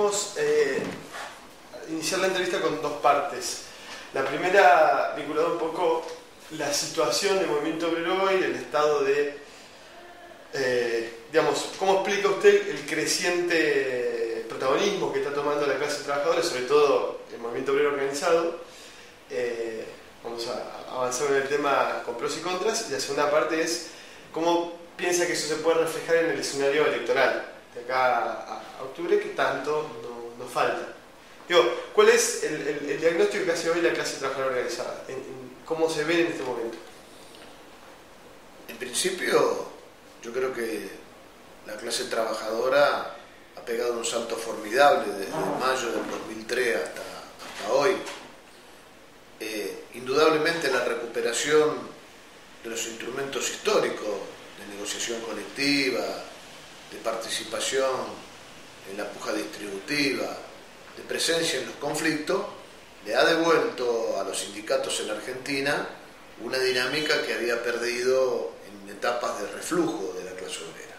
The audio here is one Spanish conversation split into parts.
queríamos iniciar la entrevista con dos partes. La primera, vinculada un poco la situación del movimiento obrero hoy, el estado de, ¿cómo explica usted el creciente protagonismo que está tomando la clase trabajadora, sobre todo el movimiento obrero organizado? Vamos a avanzar en el tema con pros y contras. Y la segunda parte es cómo piensa que eso se puede reflejar en el escenario electoral de acá a octubre, que tanto nos falta. ¿Cuál es el diagnóstico que hace hoy la clase trabajadora organizada? ¿Cómo se ve en este momento? En principio, yo creo que la clase trabajadora ha pegado un salto formidable desde mayo del 2003 hasta hoy. Indudablemente la recuperación de los instrumentos históricos de negociación colectiva, de participación en la puja distributiva, de presencia en los conflictos, le ha devuelto a los sindicatos en Argentina una dinámica que había perdido en etapas de reflujo de la clase obrera.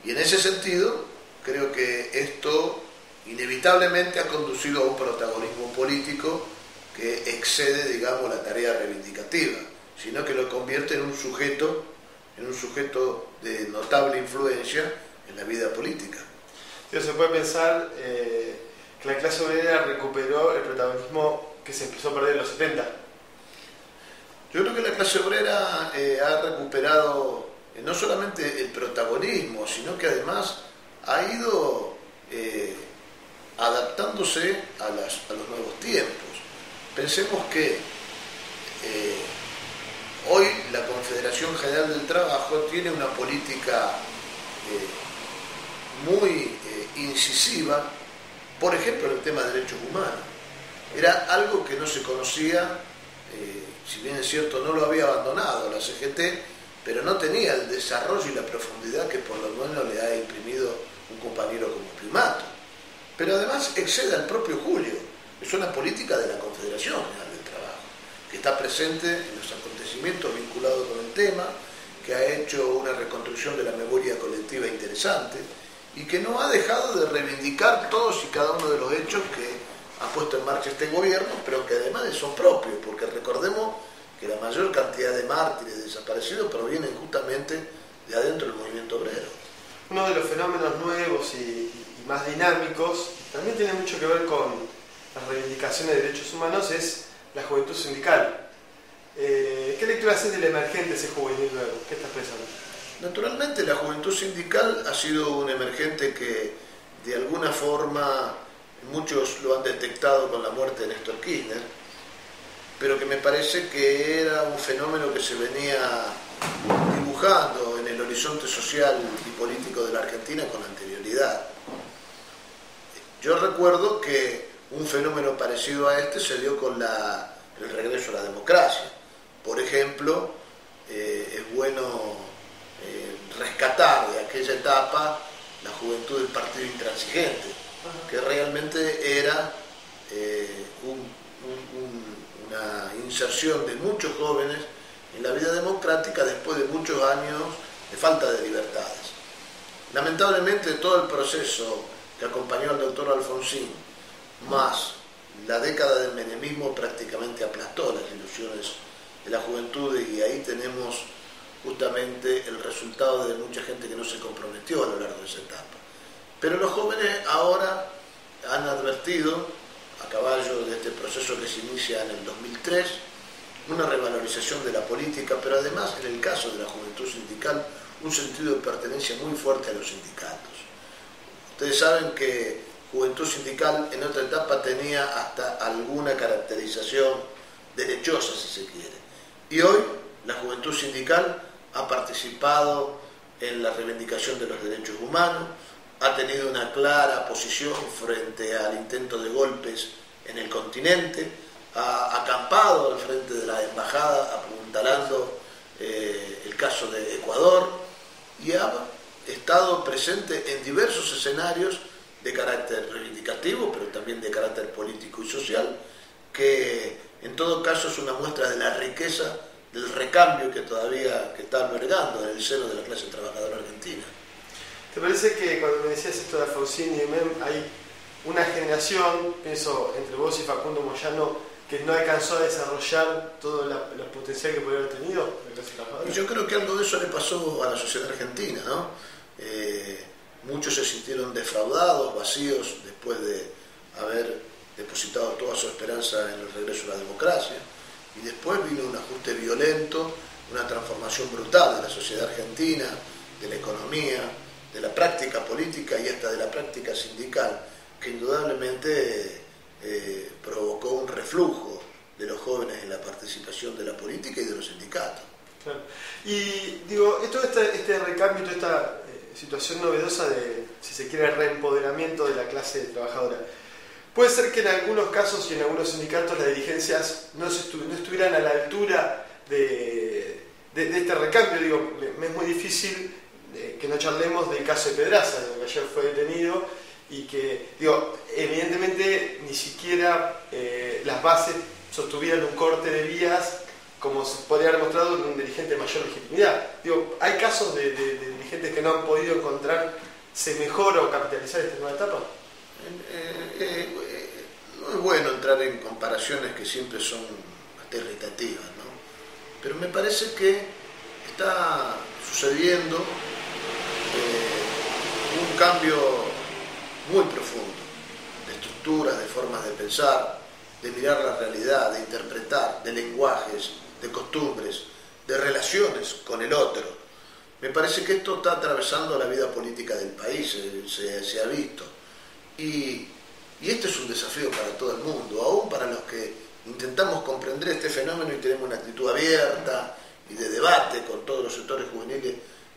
Y en ese sentido, creo que esto inevitablemente ha conducido a un protagonismo político que excede, digamos, la tarea reivindicativa, sino que lo convierte en un sujeto de notable influencia en la vida política. Se puede pensar que la clase obrera recuperó el protagonismo que se empezó a perder en los 70. Yo creo que la clase obrera ha recuperado no solamente el protagonismo, sino que además ha ido adaptándose a los nuevos tiempos. Pensemos que hoy la Confederación General del Trabajo tiene una política muy incisiva, por ejemplo, en el tema de derechos humanos. Era algo que no se conocía, si bien es cierto, no lo había abandonado la CGT, pero no tenía el desarrollo y la profundidad que por lo menos le ha imprimido un compañero como Primato. Pero además excede al propio Julio. Es una política de la Confederación General del Trabajo, que está presente en los acontecimientos vinculados con el tema, que ha hecho una reconstrucción de la memoria colectiva interesante y que no ha dejado de reivindicar todos y cada uno de los hechos que ha puesto en marcha este gobierno, pero que además son propios, porque recordemos que la mayor cantidad de mártires desaparecidos provienen justamente de adentro del movimiento obrero. Uno de los fenómenos nuevos y más dinámicos también tiene mucho que ver con las reivindicaciones de derechos humanos, es la juventud sindical. ¿Qué lectura haces del emergente ese juvenil nuevo? ¿Qué estás pensando? Naturalmente la juventud sindical ha sido un emergente que de alguna forma muchos lo han detectado con la muerte de Néstor Kirchner, pero que me parece que era un fenómeno que se venía dibujando en el horizonte social y político de la Argentina con anterioridad. Yo recuerdo que un fenómeno parecido a este se dio con el regreso a la democracia. Por ejemplo, es bueno rescatar de aquella etapa la juventud del Partido Intransigente, que realmente era una inserción de muchos jóvenes en la vida democrática después de muchos años de falta de libertades. Lamentablemente todo el proceso que acompañó al doctor Alfonsín, más la década del menemismo, prácticamente aplastó las ilusiones de la juventud, y ahí tenemos justamente el resultado de mucha gente que no se comprometió a lo largo de esa etapa. Pero los jóvenes ahora han advertido, a caballo de este proceso que se inicia en el 2003, una revalorización de la política, pero además, en el caso de la juventud sindical, un sentido de pertenencia muy fuerte a los sindicatos. Ustedes saben que Juventud Sindical en otra etapa tenía hasta alguna caracterización derechosa, si se quiere. Y hoy la Juventud Sindical ha participado en la reivindicación de los derechos humanos, ha tenido una clara posición frente al intento de golpes en el continente, ha acampado al frente de la embajada apuntalando el caso de Ecuador, y ha estado presente en diversos escenarios de carácter reivindicativo, pero también de carácter político y social, que en todo caso es una muestra de la riqueza del recambio que está albergando en el seno de la clase trabajadora argentina. ¿Te parece que cuando me decías esto de Alfonsín y Menem hay una generación, pienso entre vos y Facundo Moyano, que no alcanzó a desarrollar todo el potencial que podría haber tenido la clase trabajadora? Y yo creo que algo de eso le pasó a la sociedad argentina, ¿no? Muchos se sintieron defraudados, vacíos, después de haber depositado toda su esperanza en el regreso a la democracia. Y después vino un ajuste violento, una transformación brutal de la sociedad argentina, de la economía, de la práctica política y hasta de la práctica sindical, que indudablemente provocó un reflujo de los jóvenes en la participación de la política y de los sindicatos. Claro. Y digo, todo este recambio, toda esta situación novedosa de, si se quiere, reempoderamiento de la clase trabajadora, puede ser que en algunos casos y en algunos sindicatos las dirigencias no estuvieran a la altura de este recambio. Digo, me es muy difícil que no charlemos del caso de Pedraza, que ayer fue detenido y que, digo, evidentemente ni siquiera las bases sostuvieran un corte de vías como se podría haber mostrado en un dirigente de mayor legitimidad. Digo, hay casos de dirigentes que no han podido encontrarse mejor o capitalizar esta nueva etapa. No es bueno entrar en comparaciones que siempre son hasta irritativas, ¿no? Pero me parece que está sucediendo un cambio muy profundo de estructuras, de formas de pensar, de mirar la realidad, de interpretar, de lenguajes, de costumbres, de relaciones con el otro. Me parece que esto está atravesando la vida política del país, se ha visto. Y este es un desafío para todo el mundo, aún para los que intentamos comprender este fenómeno y tenemos una actitud abierta y de debate con todos los sectores juveniles,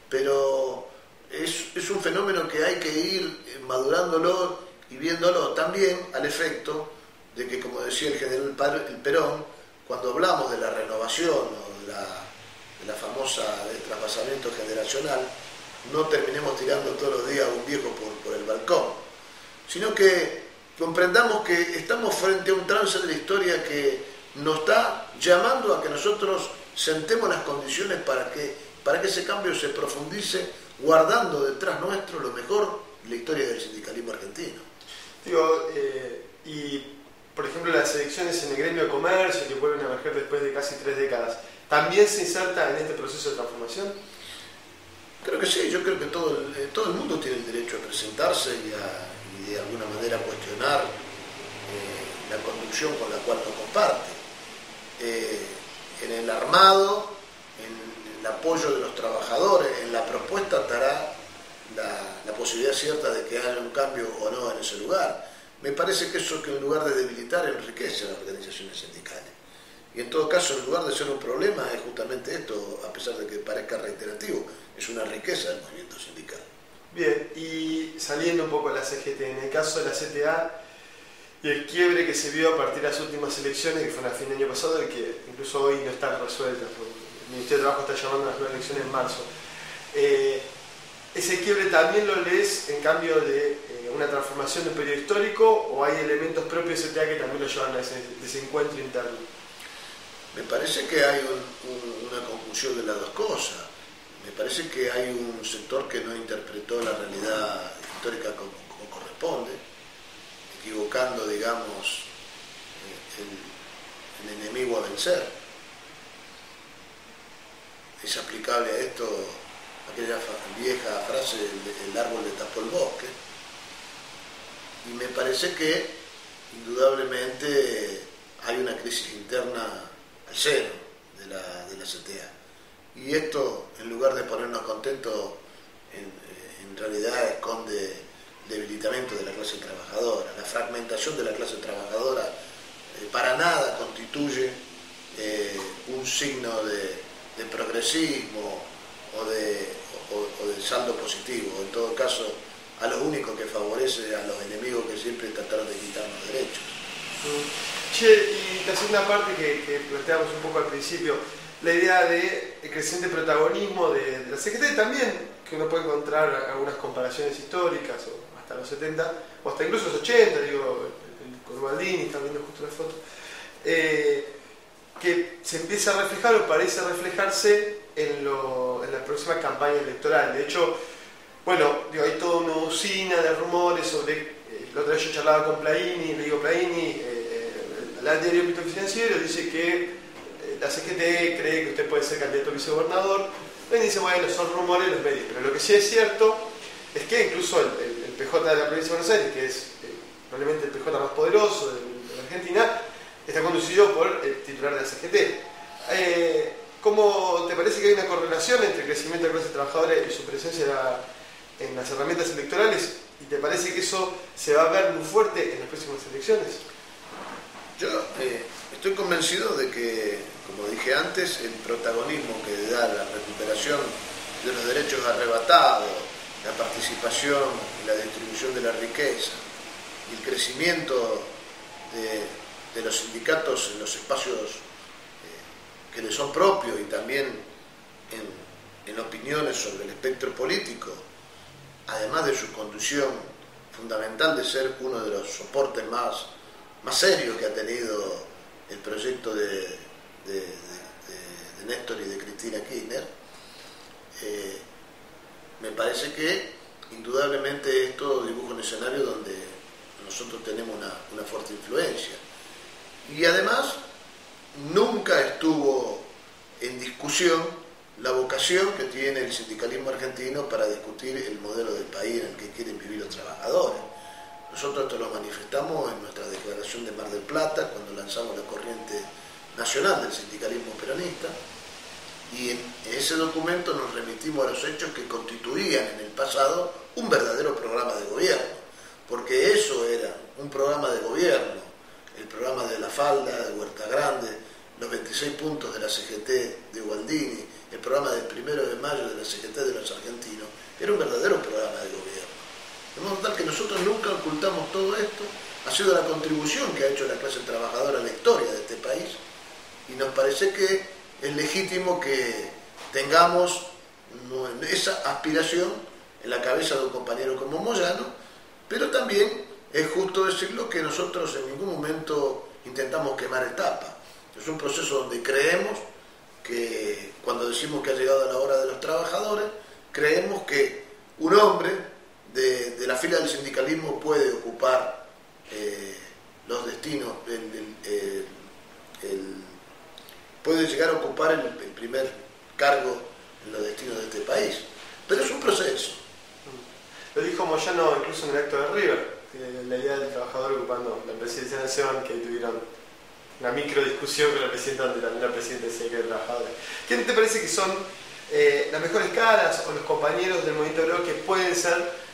pero es un fenómeno que hay que ir madurándolo y viéndolo también al efecto de que, como decía el general Perón, cuando hablamos de la renovación o de la famosa del traspasamiento generacional, no terminemos tirando todos los días a un viejo por el balcón, sino que comprendamos que estamos frente a un trance de la historia que nos está llamando a que nosotros sentemos las condiciones para que ese cambio se profundice, guardando detrás nuestro lo mejor de la historia del sindicalismo argentino. Digo, y por ejemplo las elecciones en el gremio de comercio que vuelven a emerger después de casi 3 décadas, ¿también se inserta en este proceso de transformación? Creo que sí, yo creo que todo el mundo tiene el derecho a presentarse y de alguna manera cuestionar la conducción con la cual no comparte. En el armado, en el apoyo de los trabajadores, en la propuesta estará la posibilidad cierta de que haya un cambio o no en ese lugar. Me parece que eso, que en lugar de debilitar, enriquece a las organizaciones sindicales. Y en todo caso, en lugar de ser un problema, es justamente esto, a pesar de que parezca reiterativo, es una riqueza del movimiento sindical. Bien, y saliendo un poco de la CGT, en el caso de la CTA y el quiebre que se vio a partir de las últimas elecciones, que fue a fin de año pasado y que incluso hoy no están resueltas, porque el Ministerio de Trabajo está llamando a las nuevas elecciones en marzo. ¿Ese quiebre también lo lees en cambio de una transformación de un periodo histórico o hay elementos propios de CTA que también lo llevan a ese desencuentro interno? Me parece que hay una conjunción de las dos cosas. Me parece que hay un sector que no interpretó la realidad histórica como corresponde, equivocando, digamos, el enemigo a vencer. Es aplicable a esto aquella vieja frase, el árbol le tapó el bosque. Y me parece que indudablemente hay una crisis interna al seno de la CTA. Y esto, en lugar de ponernos contentos, en realidad esconde debilitamiento de la clase trabajadora. La fragmentación de la clase trabajadora para nada constituye un signo de progresismo o de saldo positivo. En todo caso, a lo único que favorece a los enemigos que siempre trataron de quitarnos derechos. Che, y la segunda parte que planteamos un poco al principio, la idea de creciente protagonismo de la CGT también, que uno puede encontrar algunas comparaciones históricas, o hasta los 70, o hasta incluso los 80, digo, con Baldini, está viendo justo la foto, que se empieza a reflejar o parece reflejarse en la próxima campaña electoral. De hecho, bueno, digo, hay toda una usina de rumores sobre el la otra vez yo charlaba con Plaini, le digo, Plaini, el diario Ámbito Financiero dice que la CGT cree que usted puede ser candidato a vicegobernador. Plaini dice, bueno, son rumores los medios, pero lo que sí es cierto es que incluso el PJ de la provincia de Buenos Aires, que es probablemente el PJ más poderoso de la Argentina, está conducido por el titular de la CGT. ¿Cómo te parece que hay una correlación entre el crecimiento de la clase trabajadora y su presencia en las herramientas electorales? ¿Y te parece que eso se va a ver muy fuerte en las próximas elecciones? Yo estoy convencido de que, como dije antes, el protagonismo que da la recuperación de los derechos arrebatados, la participación y la distribución de la riqueza y el crecimiento de los sindicatos en los espacios que les son propios y también en opiniones sobre el espectro político, además de su conducción fundamental de ser uno de los soportes más serios que ha tenido el proyecto de Néstor y de Cristina Kirchner, me parece que indudablemente esto dibuja un escenario donde nosotros tenemos una fuerte influencia. Y además nunca estuvo en discusión la vocación que tiene el sindicalismo argentino para discutir el modelo del país en el que quieren vivir los trabajadores. Nosotros esto lo manifestamos en nuestra declaración de Mar del Plata, cuando lanzamos la corriente nacional del sindicalismo peronista, y en ese documento nos remitimos a los hechos que constituían en el pasado un verdadero programa de gobierno, porque eso era un programa de gobierno, el programa de La Falda, de Huerta Grande, los 26 puntos de la CGT de Gualdini, el programa del 1 de mayo de la CGT de los argentinos, era un verdadero programa de gobierno. De modo tal que nosotros nunca ocultamos todo esto, ha sido la contribución que ha hecho la clase trabajadora a la historia de este país, y nos parece que es legítimo que tengamos esa aspiración en la cabeza de un compañero como Moyano, pero también es justo decirlo que nosotros en ningún momento intentamos quemar etapas. Es un proceso donde creemos que, cuando decimos que ha llegado la hora de los trabajadores, creemos que un hombre de la fila del sindicalismo puede ocupar los destinos, puede llegar a ocupar el primer cargo en los destinos de este país. Pero es un proceso. Lo dijo Moyano incluso en el acto de River, la idea del trabajador ocupando la presidencia de la Nación, que tuvieron una micro discusión con la presidenta, donde también la presidenta decía que era trabajador. ¿Quién te parece que son las mejores caras o los compañeros del movimiento obrero que pueden ser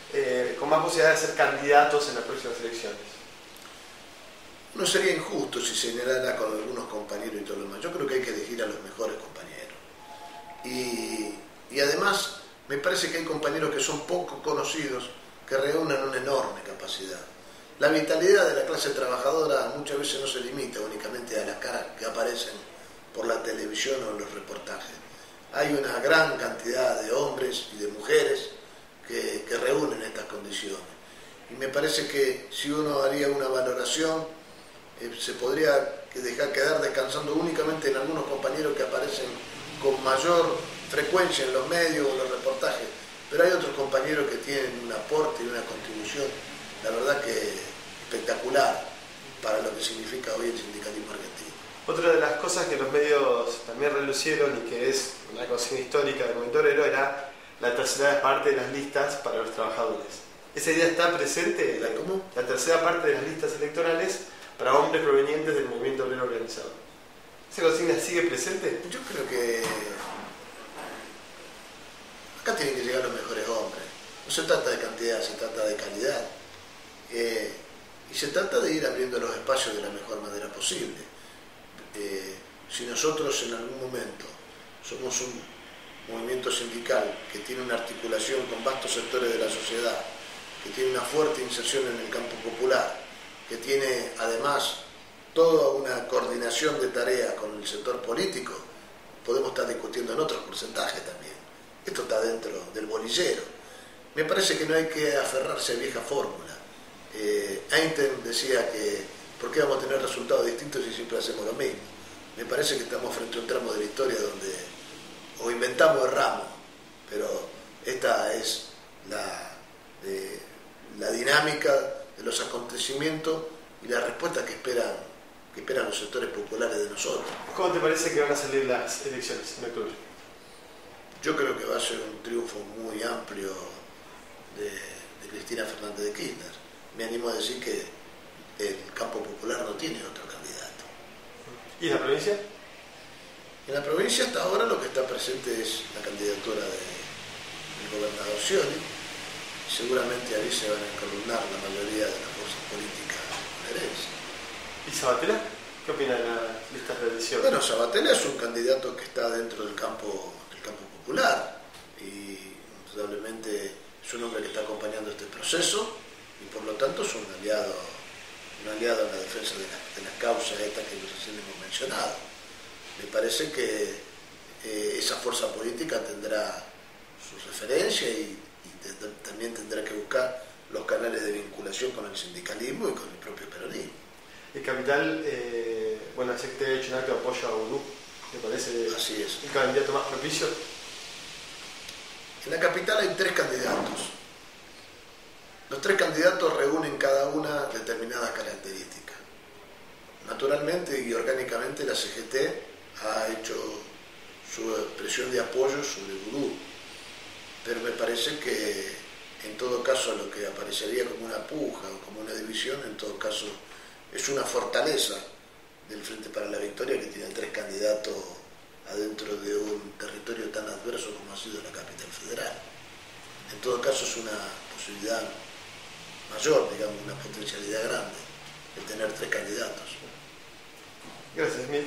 con más posibilidad de ser candidatos en las próximas elecciones? No sería injusto si señalara con algunos compañeros y todo lo demás. Yo creo que hay que elegir a los mejores compañeros. Y además me parece que hay compañeros que son poco conocidos, que reúnen una enorme capacidad. La vitalidad de la clase trabajadora muchas veces no se limita únicamente a las caras que aparecen por la televisión o en los reportajes. Hay una gran cantidad de hombres y de mujeres que reúnen estas condiciones. Y me parece que si uno haría una valoración, se podría quedar descansando únicamente en algunos compañeros que aparecen con mayor frecuencia en los medios o en los reportajes, pero hay otros compañeros que tienen un aporte y una contribución, la verdad que espectacular para lo que significa hoy el sindicalismo argentino. Otra de las cosas que los medios también relucieron y que es una consigna histórica del movimiento obrero era la tercera parte de las listas para los trabajadores. ¿Esa idea está presente? ¿Cómo? La tercera parte de las listas electorales para hombres provenientes del movimiento obrero organizado. ¿Esa consigna sigue presente? Yo creo que acá tienen que llegar los mejores hombres. No se trata de cantidad, se trata de calidad. Y se trata de ir abriendo los espacios de la mejor manera posible. Si nosotros en algún momento somos un movimiento sindical que tiene una articulación con vastos sectores de la sociedad, que tiene una fuerte inserción en el campo popular, que tiene además toda una coordinación de tareas con el sector político, podemos estar discutiendo en otros porcentajes también. Esto está dentro del bolillero. Me parece que no hay que aferrarse a vieja fórmula. Einstein decía que ¿por qué vamos a tener resultados distintos si siempre hacemos lo mismo? Me parece que estamos frente a un tramo de la historia donde o inventamos o erramos, pero esta es la dinámica de los acontecimientos y las respuestas que esperan los sectores populares de nosotros. ¿Cómo te parece que van a salir las elecciones en octubre? Yo creo que va a ser un triunfo muy amplio de Cristina Fernández de Kirchner. Me animo a decir que el campo popular no tiene otro candidato. ¿Y en la provincia? En la provincia hasta ahora lo que está presente es la candidatura del gobernador Scioli. Seguramente ahí se van a encolumnar la mayoría de las fuerzas políticas bonaerenses. ¿Y Sabatella? ¿Qué opina de las listas de adhesión? Bueno, Sabatella es un candidato que está dentro del campo popular y indudablemente es un hombre que está acompañando este proceso y por lo tanto es un aliado en la defensa de las causas estas que recién hemos mencionado. Me parece que esa fuerza política tendrá su referencia y también tendrá que buscar los canales de vinculación con el sindicalismo y con el propio peronismo. El Capital, bueno, sé que te ha hecho un acto de apoyo a Udú, ¿te parece Así es. el candidato más propicio? En la capital hay 3 candidatos. Los 3 candidatos reúnen cada una determinadas características. Naturalmente y orgánicamente la CGT ha hecho su expresión de apoyo sobre Udú, pero me parece que en todo caso lo que aparecería como una puja o como una división, en todo caso es una fortaleza del Frente para la Victoria que tiene 3 candidatos adentro de un territorio tan adverso como ha sido la capital federal. En todo caso es una posibilidad mayor, digamos, una potencialidad grande el tener 3 candidatos. Gracias, Smith.